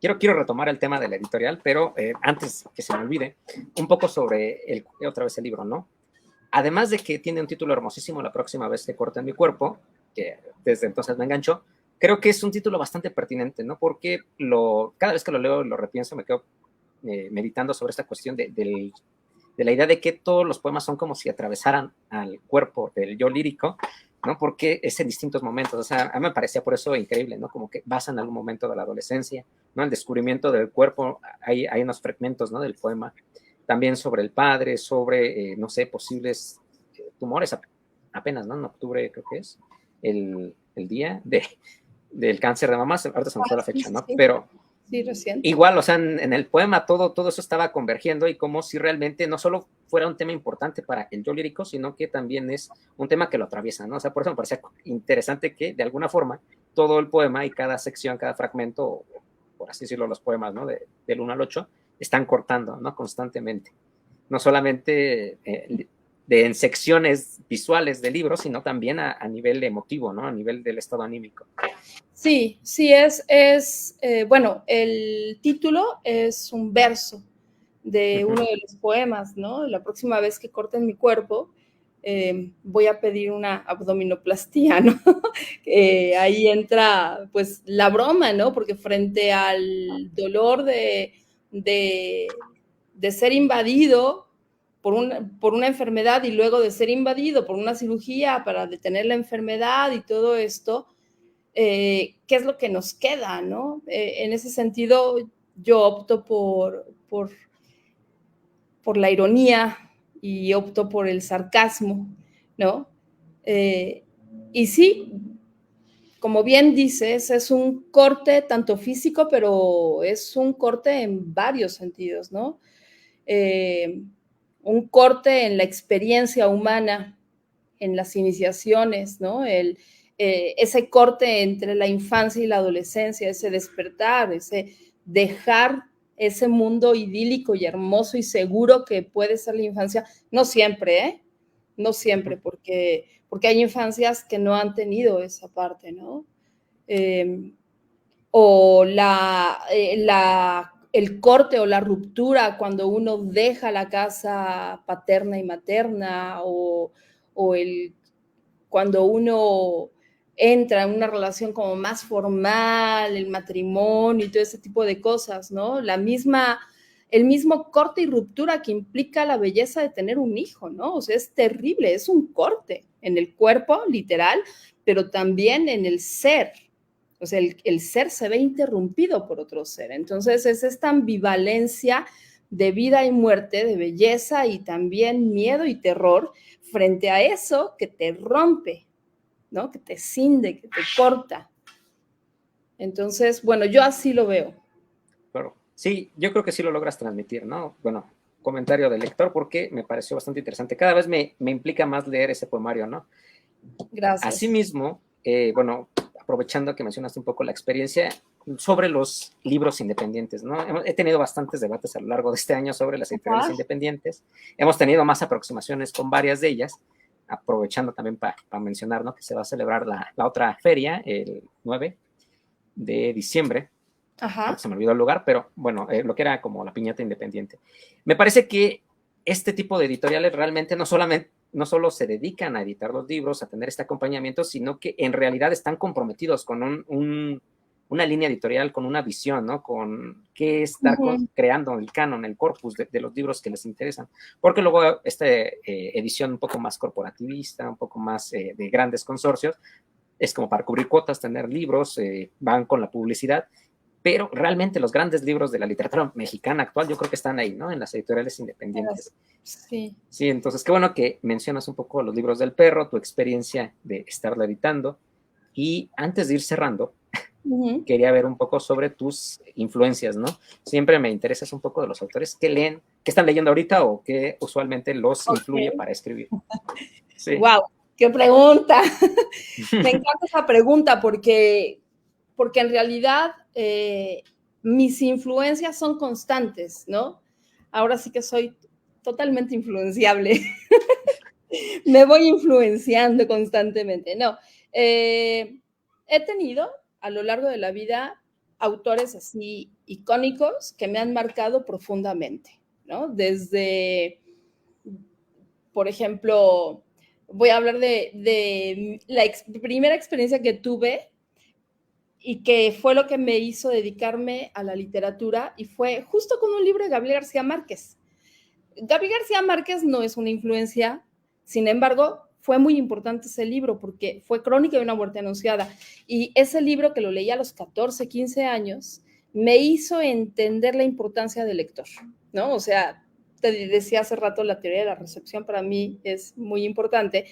quiero retomar el tema de la editorial, pero antes que se me olvide, un poco sobre otra vez el libro, ¿no? Además de que tiene un título hermosísimo, La próxima vez que corten mi cuerpo, que desde entonces me enganchó, creo que es un título bastante pertinente, ¿no? Porque cada vez que lo leo, lo repienso, me quedo meditando sobre esta cuestión de la idea de que todos los poemas son como si atravesaran al cuerpo del yo lírico, ¿no? Porque es en distintos momentos, o sea, a mí me parecía por eso increíble, ¿no? Como que vas en algún momento de la adolescencia, ¿no? El descubrimiento del cuerpo, hay unos fragmentos, ¿no? Del poema, también sobre el padre, sobre, no sé, posibles tumores, apenas, ¿no? En octubre creo que es el día del cáncer de mamá, ahorita se me fue la sí, fecha, sí, ¿no? sí, Pero sí, reciente. igual, o sea, en el poema todo eso estaba convergiendo y como si realmente no solo fuera un tema importante para el yo lírico, sino que también es un tema que lo atraviesa, ¿no? O sea, por eso me parecía interesante que de alguna forma todo el poema y cada sección, cada fragmento, por así decirlo, los poemas, ¿no? Del 1 al 8, están cortando, ¿no? Constantemente. No solamente en secciones visuales del libro, sino también a nivel emotivo, ¿no? A nivel del estado anímico. Sí, sí, bueno, el título es un verso de Uh uno -huh. de los poemas, ¿no? La próxima vez que corten mi cuerpo, voy a pedir una abdominoplastía, ¿no? Ahí entra, pues, la broma, ¿no? Porque frente al dolor de ser invadido por una enfermedad y luego de ser invadido por una cirugía para detener la enfermedad y todo esto, qué es lo que nos queda, ¿no? En ese sentido, yo opto por la ironía y opto por el sarcasmo, ¿no? Eh, y sí, como bien dices, es un corte tanto físico, pero es un corte en varios sentidos, ¿no? Eh, un corte en la experiencia humana, en las iniciaciones, ¿no? Ese corte entre la infancia y la adolescencia, ese despertar, ese dejar ese mundo idílico y hermoso y seguro que puede ser la infancia, no siempre, ¿eh? No siempre, porque hay infancias que no han tenido esa parte, ¿no? O el corte o la ruptura cuando uno deja la casa paterna y materna, o cuando uno entra en una relación como más formal, el matrimonio y todo ese tipo de cosas, ¿no? El mismo corte y ruptura que implica la belleza de tener un hijo, ¿no? O sea, es terrible, es un corte en el cuerpo, literal, pero también en el ser. O sea, el ser se ve interrumpido por otro ser. Entonces, es esta ambivalencia de vida y muerte, de belleza y también miedo y terror frente a eso que te rompe, ¿no? Que te cinde, que te corta. Entonces, bueno, yo así lo veo. Claro. Sí, yo creo que sí lo logras transmitir, ¿no? Bueno, comentario del lector porque me pareció bastante interesante. Cada vez me implica más leer ese poemario, ¿no? Gracias. Asimismo, bueno, aprovechando que mencionaste un poco la experiencia sobre los libros independientes, ¿no? He tenido bastantes debates a lo largo de este año sobre las editoriales independientes. Hemos tenido más aproximaciones con varias de ellas, aprovechando también para mencionar, ¿no?, que se va a celebrar la otra feria el 9 de diciembre. Ajá. Se me olvidó el lugar, pero bueno, lo que era como la piñata independiente. Me parece que este tipo de editoriales realmente no solo se dedican a editar los libros, a tener este acompañamiento, sino que en realidad están comprometidos con una línea editorial, con una visión, ¿no? Con qué estar creando el canon, el corpus de los libros que les interesan. Porque luego esta edición un poco más corporativista, un poco más de grandes consorcios, es como para cubrir cuotas, tener libros, van con la publicidad, pero realmente los grandes libros de la literatura mexicana actual yo creo que están ahí, ¿no? En las editoriales independientes. Sí. Sí, entonces qué bueno que mencionas un poco los libros del perro, tu experiencia de estarla editando. Y antes de ir cerrando, quería ver un poco sobre tus influencias, ¿no? Siempre me interesas un poco de los autores que leen, que están leyendo ahorita o que usualmente los influye para escribir. Sí. ¡Wow! ¡Qué pregunta! Me encanta esa pregunta porque en realidad mis influencias son constantes, ¿no? Ahora sí que soy totalmente influenciable. Me voy influenciando constantemente. No, he tenido a lo largo de la vida autores así icónicos que me han marcado profundamente, ¿no? Desde, por ejemplo, voy a hablar de la primera experiencia que tuve y que fue lo que me hizo dedicarme a la literatura, y fue justo con un libro de Gabriel García Márquez. Gabriel García Márquez no es una influencia, sin embargo, fue muy importante ese libro porque fue Crónica de una muerte anunciada, y ese libro, que lo leí a los 14, 15 años, me hizo entender la importancia del lector, ¿no? O sea, te decía hace rato, la teoría de la recepción para mí es muy importante,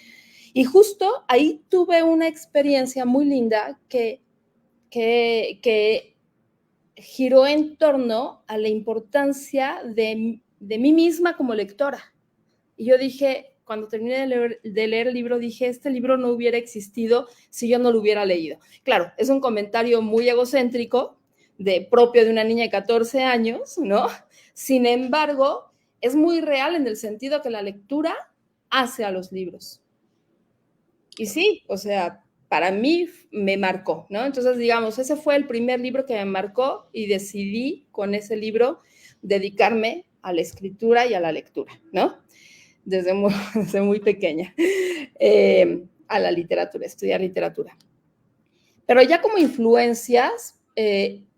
y justo ahí tuve una experiencia muy linda que giró en torno a la importancia de mí misma como lectora. Y yo dije, cuando terminé de leer el libro, dije, este libro no hubiera existido si yo no lo hubiera leído. Claro, es un comentario muy egocéntrico, propio de una niña de 14 años, ¿no? Sin embargo, es muy real en el sentido que la lectura hace a los libros. Y sí, o sea, para mí me marcó, ¿no? Entonces, digamos, ese fue el primer libro que me marcó y decidí con ese libro dedicarme a la escritura y a la lectura, ¿no? Desde muy pequeña, a la literatura, estudiar literatura. Pero ya como influencias,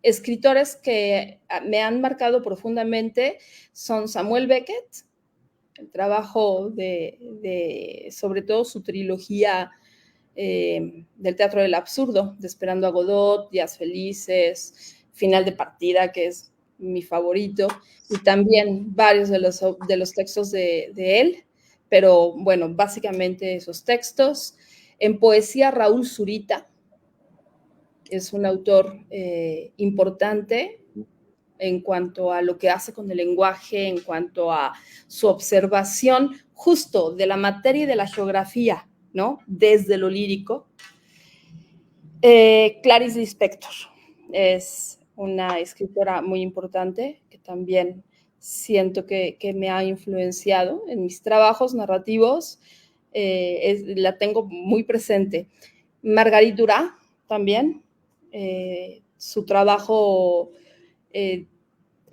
escritores que me han marcado profundamente son Samuel Beckett, el trabajo sobre todo su trilogía del teatro del absurdo, de Esperando a Godot, Días Felices, Final de Partida, que es mi favorito, y también varios de los textos de él, pero bueno, básicamente esos textos. En poesía, Raúl Zurita es un autor importante en cuanto a lo que hace con el lenguaje, en cuanto a su observación justo de la materia y de la geografía, ¿no? Desde lo lírico. Clarice Lispector es una escritora muy importante que también siento que me ha influenciado en mis trabajos narrativos, la tengo muy presente. Marguerite Duras también, su trabajo,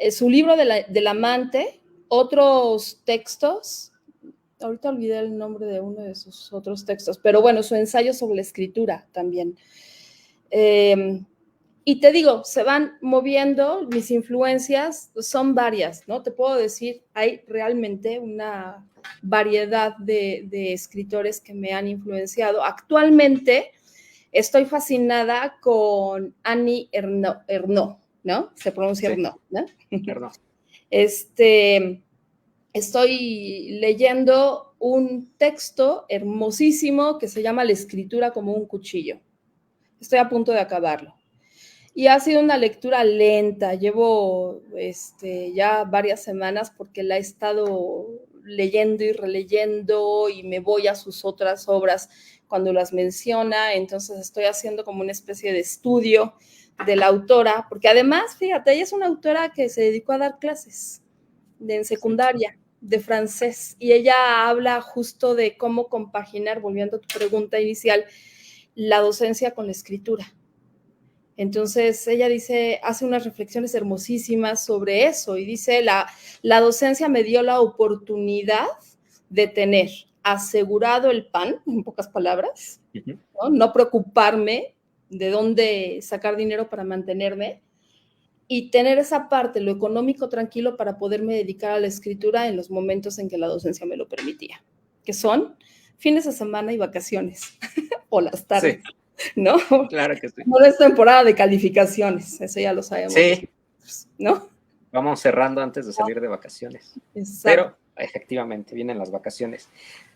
su libro del amante, otros textos, ahorita olvidé el nombre de uno de sus otros textos, pero bueno, su ensayo sobre la escritura también. Y te digo, se van moviendo, mis influencias son varias, ¿no? Te puedo decir, hay realmente una variedad de escritores que me han influenciado. Actualmente estoy fascinada con Annie Ernaux, ¿no? Se pronuncia sí. Ernaux, ¿no? Ernaux. Estoy leyendo un texto hermosísimo que se llama La escritura como un cuchillo. Estoy a punto de acabarlo. Y ha sido una lectura lenta. Llevo ya varias semanas porque la he estado leyendo y releyendo y me voy a sus otras obras cuando las menciona. Entonces estoy haciendo como una especie de estudio de la autora, porque además, fíjate, ella es una autora que se dedicó a dar clases en secundaria de francés y ella habla justo de cómo compaginar, volviendo a tu pregunta inicial, la docencia con la escritura. Entonces ella dice, hace unas reflexiones hermosísimas sobre eso y dice, la docencia me dio la oportunidad de tener asegurado el pan, en pocas palabras, no preocuparme de dónde sacar dinero para mantenerme y tener esa parte, lo económico tranquilo para poderme dedicar a la escritura en los momentos en que la docencia me lo permitía, que son fines de semana y vacaciones, o las tardes. Sí, ¿No? claro que sí. No es temporada de calificaciones, eso ya lo sabemos. Sí, ¿no? vamos cerrando antes de salir de vacaciones. Exacto. Pero efectivamente, vienen las vacaciones.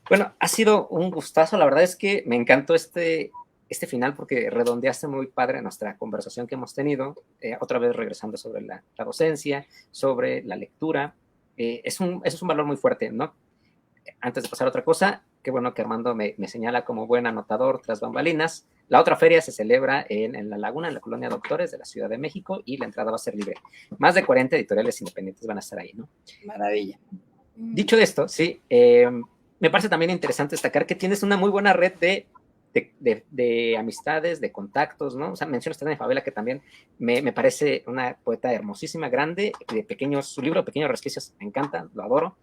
Bueno, ha sido un gustazo. La verdad es que me encantó este final porque redondeaste muy padre nuestra conversación que hemos tenido. Otra vez regresando sobre la docencia, sobre la lectura. Eso es un valor muy fuerte, ¿no? Antes de pasar a otra cosa, qué bueno que Armando me señala como buen anotador tras bambalinas. La otra feria se celebra en La Laguna, en la Colonia Doctores de la Ciudad de México, y la entrada va a ser libre. Más de 40 editoriales independientes van a estar ahí, ¿no? Maravilla. Dicho esto, sí, me parece también interesante destacar que tienes una muy buena red de amistades, de contactos, ¿no? O sea, mencionas también a Fabela, que también me parece una poeta hermosísima, grande, su libro de pequeños resquicios me encanta, lo adoro.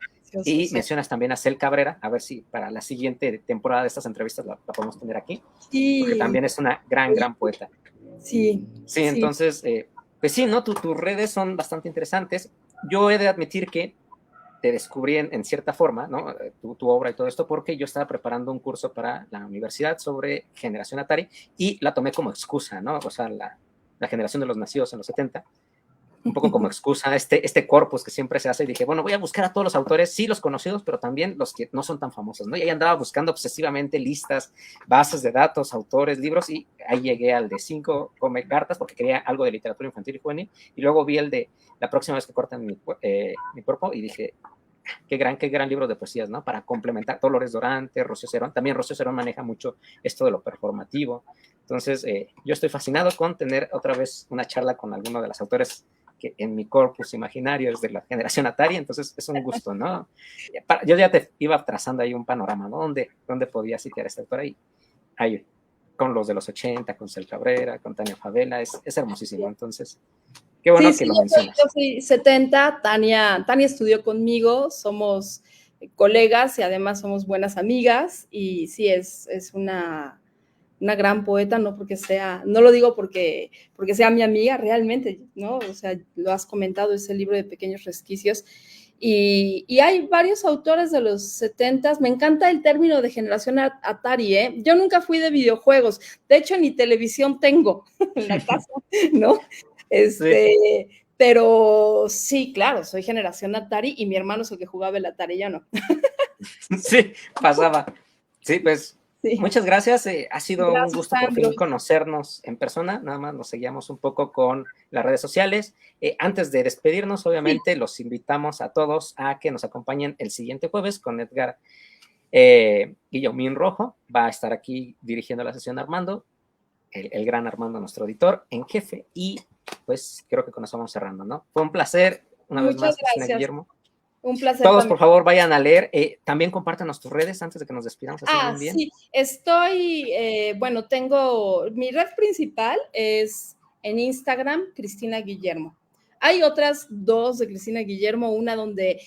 Y mencionas también a Cel Cabrera, a ver si para la siguiente temporada de estas entrevistas la podemos tener aquí, sí. Porque también es una gran poeta. Sí. Sí, entonces, pues sí, ¿no? Tus redes son bastante interesantes. Yo he de admitir que te descubrí en cierta forma, ¿no? Tu obra y todo esto, porque yo estaba preparando un curso para la universidad sobre generación Atari y la tomé como excusa, ¿no? O sea, la generación de los nacidos en los 70, un poco como excusa, este corpus que siempre se hace, y dije, bueno, voy a buscar a todos los autores, sí, los conocidos, pero también los que no son tan famosos, ¿no? Y ahí andaba buscando obsesivamente listas, bases de datos, autores, libros, y ahí llegué al de 5 come cartas, porque quería algo de literatura infantil y juvenil, y luego vi el de La próxima vez que cortan mi cuerpo, y dije, qué gran libro de poesías, ¿no? Para complementar Dolores Dorante, Rocío Cerón. También Rocío Cerón maneja mucho esto de lo performativo. Entonces, yo estoy fascinado con tener otra vez una charla con alguno de los autores que en mi corpus imaginario es de la generación Atari, entonces es un gusto, ¿no? Yo ya te iba trazando ahí un panorama, ¿no? ¿Dónde podía sitiar este autor ahí? Ahí, con los de los 80, con Cel Cabrera, con Tania Favela, es hermosísimo, entonces... Qué bueno que lo mencionas. Yo soy 70, Tania estudió conmigo, somos colegas y además somos buenas amigas y sí, es una gran poeta, no lo digo porque sea mi amiga realmente, ¿no? O sea, lo has comentado, ese libro de pequeños resquicios. Y hay varios autores de los 70s. Me encanta el término de generación Atari, ¿eh? Yo nunca fui de videojuegos. De hecho, ni televisión tengo en la casa, ¿no? Sí. Pero sí, claro, soy generación Atari y mi hermano es el que jugaba el Atari, yo no. Sí, pasaba. Sí, pues sí. Muchas gracias. Ha sido un gusto por fin conocernos en persona. Nada más nos seguíamos un poco con las redes sociales. Antes de despedirnos, obviamente, los invitamos a todos a que nos acompañen el siguiente jueves con Edgar Guillomín Rojo. Va a estar aquí dirigiendo la sesión Armando, el gran Armando, nuestro editor en jefe. Y pues creo que con eso vamos cerrando, ¿no? Fue un placer, una vez más, Cristina Guillermo. Un placer. Todos, también. Por favor, vayan a leer. También compártanos tus redes antes de que nos despidamos. Así bien. Sí. Tengo mi red principal es en Instagram, Cristina Guillermo. Hay otras dos de Cristina Guillermo, una donde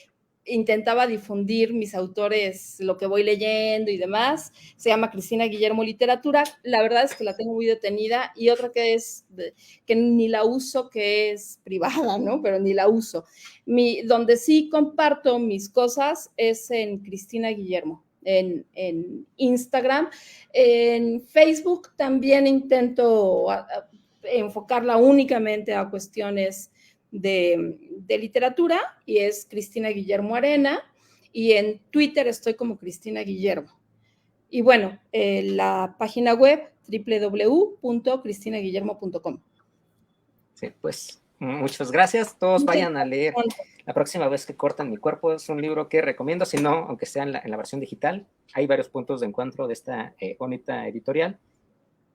intentaba difundir mis autores, lo que voy leyendo y demás, se llama Cristina Guillermo Literatura, la verdad es que la tengo muy detenida, y otra que ni la uso, que es privada, ¿no? Pero ni la uso. Donde sí comparto mis cosas es en Cristina Guillermo, en Instagram. En Facebook también intento enfocarla únicamente a cuestiones de literatura, y es Cristina Guillermo Arena, y en Twitter estoy como Cristina Guillermo. Y bueno, la página web www.cristinaguillermo.com. Sí, pues muchas gracias. Todos vayan a leer La próxima vez que cortan mi cuerpo. Es un libro que recomiendo, si no, aunque sea en la versión digital. Hay varios puntos de encuentro de esta bonita editorial.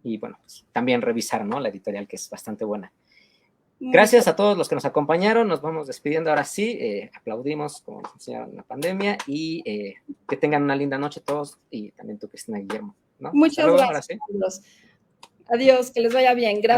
Y bueno, pues, también revisar, ¿no?, la editorial, que es bastante buena. Gracias a todos los que nos acompañaron. Nos vamos despidiendo ahora sí. Aplaudimos como nos enseñaron la pandemia. Y que tengan una linda noche todos. Y también tú, Cristina, Guillermo, ¿no? Muchas luego, gracias. Ahora sí. Adiós, que les vaya bien. Gracias.